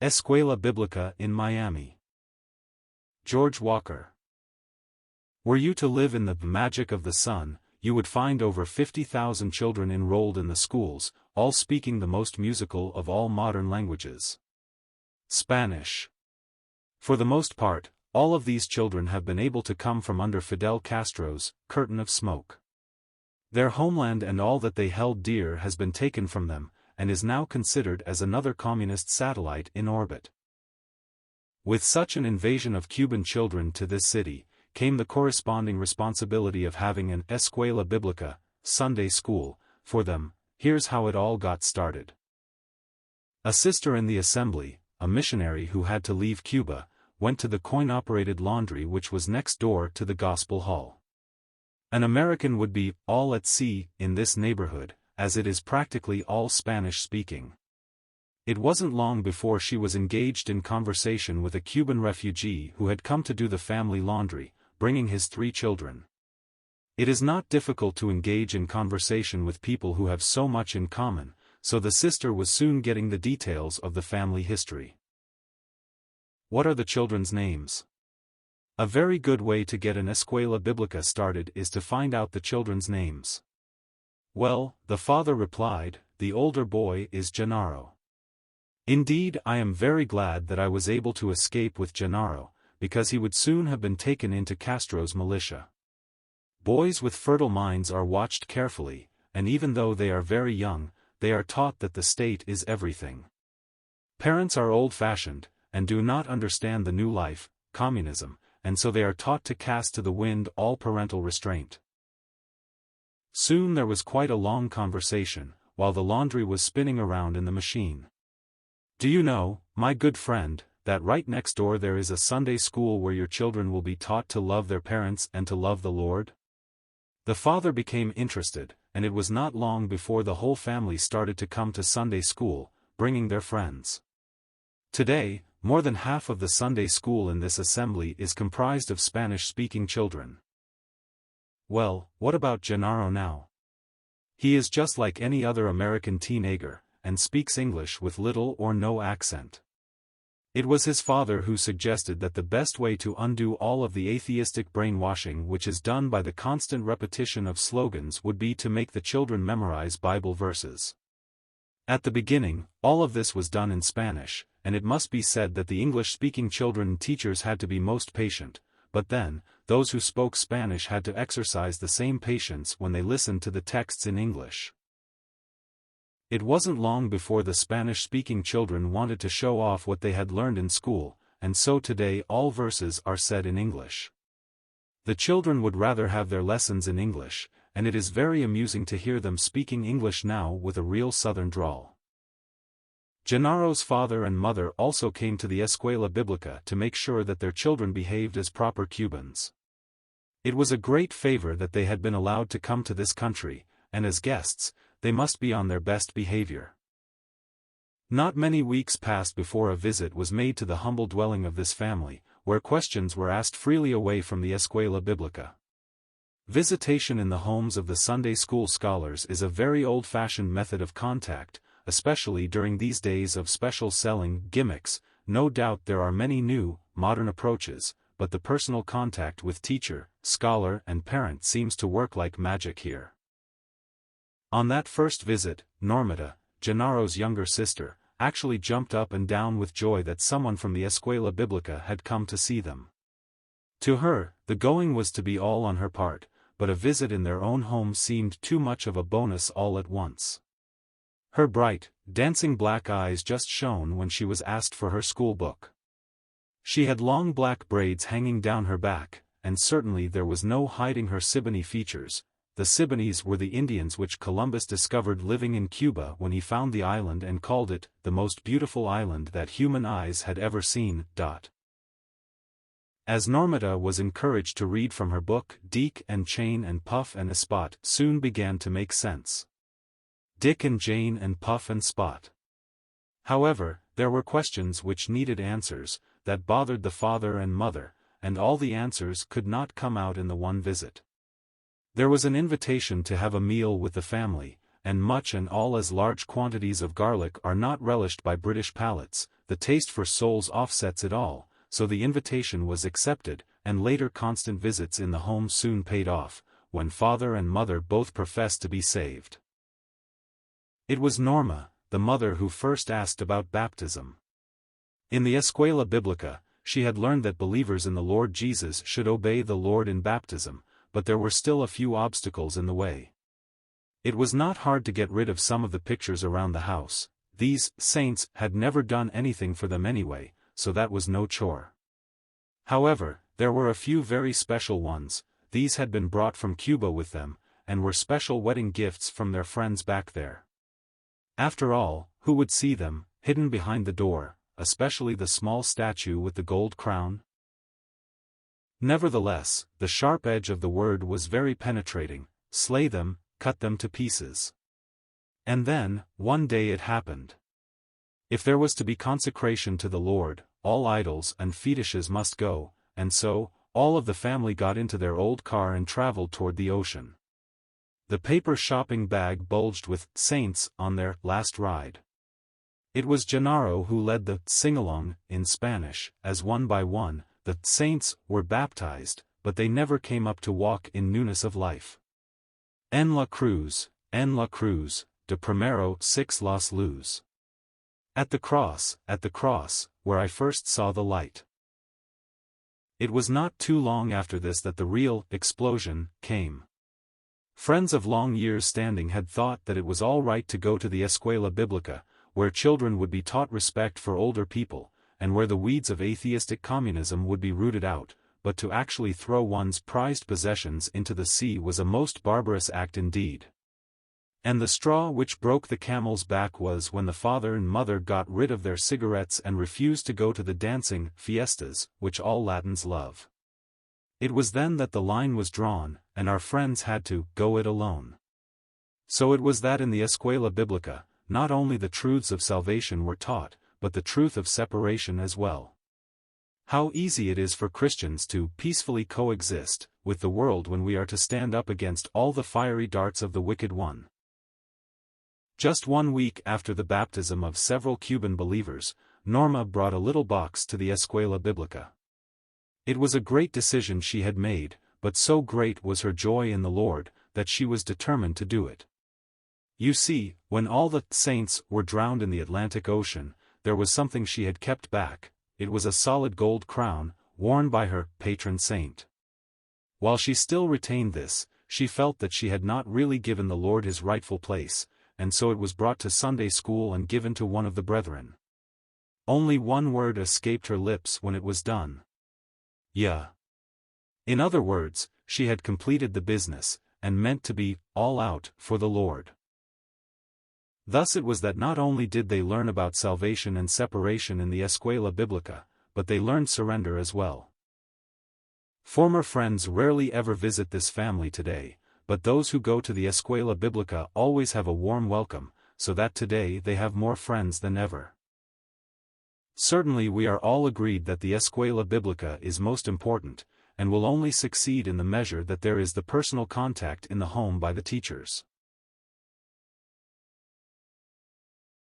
Escuela Biblica in Miami. George Walker. Were you to live in the magic of the sun, you would find over 50,000 children enrolled in the schools, all speaking the most musical of all modern languages. Spanish. For the most part, all of these children have been able to come from under Fidel Castro's curtain of smoke. Their homeland and all that they held dear has been taken from them, and is now considered as another communist satellite in orbit. With such an invasion of Cuban children to this city, came the corresponding responsibility of having an Escuela Biblica, Sunday school, for them. Here's how it all got started. A sister in the assembly, a missionary who had to leave Cuba, went to the coin-operated laundry which was next door to the Gospel Hall. An American would be all at sea in this neighborhood, as it is practically all Spanish-speaking. It wasn't long before she was engaged in conversation with a Cuban refugee who had come to do the family laundry, bringing his 3 children. It is not difficult to engage in conversation with people who have so much in common, so the sister was soon getting the details of the family history. What are the children's names? A very good way to get an Escuela Biblica started is to find out the children's names. Well, the father replied, the older boy is Gennaro. Indeed, I am very glad that I was able to escape with Gennaro, because he would soon have been taken into Castro's militia. Boys with fertile minds are watched carefully, and even though they are very young, they are taught that the state is everything. Parents are old-fashioned, and do not understand the new life, communism, and so they are taught to cast to the wind all parental restraint. Soon there was quite a long conversation, while the laundry was spinning around in the machine. Do you know, my good friend, that right next door there is a Sunday school where your children will be taught to love their parents and to love the Lord? The father became interested, and it was not long before the whole family started to come to Sunday school, bringing their friends. Today, more than half of the Sunday school in this assembly is comprised of Spanish-speaking children. Well, what about Gennaro now? He is just like any other American teenager, and speaks English with little or no accent. It was his father who suggested that the best way to undo all of the atheistic brainwashing which is done by the constant repetition of slogans would be to make the children memorize Bible verses. At the beginning, all of this was done in Spanish, and it must be said that the English-speaking children and teachers had to be most patient, but then, those who spoke Spanish had to exercise the same patience when they listened to the texts in English. It wasn't long before the Spanish-speaking children wanted to show off what they had learned in school, and so today all verses are said in English. The children would rather have their lessons in English, and it is very amusing to hear them speaking English now with a real southern drawl. Gennaro's father and mother also came to the Escuela Biblica to make sure that their children behaved as proper Cubans. It was a great favor that they had been allowed to come to this country, and as guests, they must be on their best behavior. Not many weeks passed before a visit was made to the humble dwelling of this family, where questions were asked freely away from the Escuela Biblica. Visitation in the homes of the Sunday school scholars is a very old-fashioned method of contact, especially during these days of special selling gimmicks. No doubt there are many new, modern approaches, but the personal contact with teacher, scholar and parent seems to work like magic here. On that first visit, Normita, Gennaro's younger sister, actually jumped up and down with joy that someone from the Escuela Biblica had come to see them. To her, the going was to be all on her part, but a visit in their own home seemed too much of a bonus all at once. Her bright, dancing black eyes just shone when she was asked for her school book. She had long black braids hanging down her back, and certainly there was no hiding her Siboney features. The Siboneys were the Indians which Columbus discovered living in Cuba when he found the island and called it the most beautiful island that human eyes had ever seen. As Normita was encouraged to read from her book, Deke and Chain and Puff and Spot soon began to make sense. Dick and Jane and Puff and Spot. However, there were questions which needed answers, that bothered the father and mother, and all the answers could not come out in the one visit. There was an invitation to have a meal with the family, and much and all as large quantities of garlic are not relished by British palates, the taste for soles offsets it all, so the invitation was accepted, and later constant visits in the home soon paid off, when father and mother both professed to be saved. It was Norma, the mother, who first asked about baptism. In the Escuela Biblica, she had learned that believers in the Lord Jesus should obey the Lord in baptism, but there were still a few obstacles in the way. It was not hard to get rid of some of the pictures around the house. These saints had never done anything for them anyway, so that was no chore. However, there were a few very special ones. These had been brought from Cuba with them, and were special wedding gifts from their friends back there. After all, who would see them, hidden behind the door, especially the small statue with the gold crown? Nevertheless, the sharp edge of the word was very penetrating: slay them, cut them to pieces. And then, one day it happened. If there was to be consecration to the Lord, all idols and fetishes must go, and so, all of the family got into their old car and traveled toward the ocean. The paper shopping bag bulged with saints on their last ride. It was Gennaro who led the sing-along, in Spanish, as one by one, the saints were baptized, but they never came up to walk in newness of life. En la cruz, de primero 6 los luz. At the cross, where I first saw the light. It was not too long after this that the real explosion came. Friends of long years' standing had thought that it was all right to go to the Escuela Biblica, where children would be taught respect for older people, and where the weeds of atheistic communism would be rooted out, but to actually throw one's prized possessions into the sea was a most barbarous act indeed. And the straw which broke the camel's back was when the father and mother got rid of their cigarettes and refused to go to the dancing fiestas, which all Latins love. It was then that the line was drawn, and our friends had to go it alone. So it was that in the Escuela Biblica, not only the truths of salvation were taught, but the truth of separation as well. How easy it is for Christians to peacefully coexist with the world when we are to stand up against all the fiery darts of the wicked one. Just 1 week after the baptism of several Cuban believers, Norma brought a little box to the Escuela Biblica. It was a great decision she had made, but so great was her joy in the Lord, that she was determined to do it. You see, when all the saints were drowned in the Atlantic Ocean, there was something she had kept back. It was a solid gold crown, worn by her patron saint. While she still retained this, she felt that she had not really given the Lord his rightful place, and so it was brought to Sunday school and given to one of the brethren. Only one word escaped her lips when it was done. Yeah. In other words, she had completed the business, and meant to be all out for the Lord. Thus it was that not only did they learn about salvation and separation in the Escuela Biblica, but they learned surrender as well. Former friends rarely ever visit this family today, but those who go to the Escuela Biblica always have a warm welcome, so that today they have more friends than ever. Certainly we are all agreed that the Escuela Biblica is most important, and will only succeed in the measure that there is the personal contact in the home by the teachers.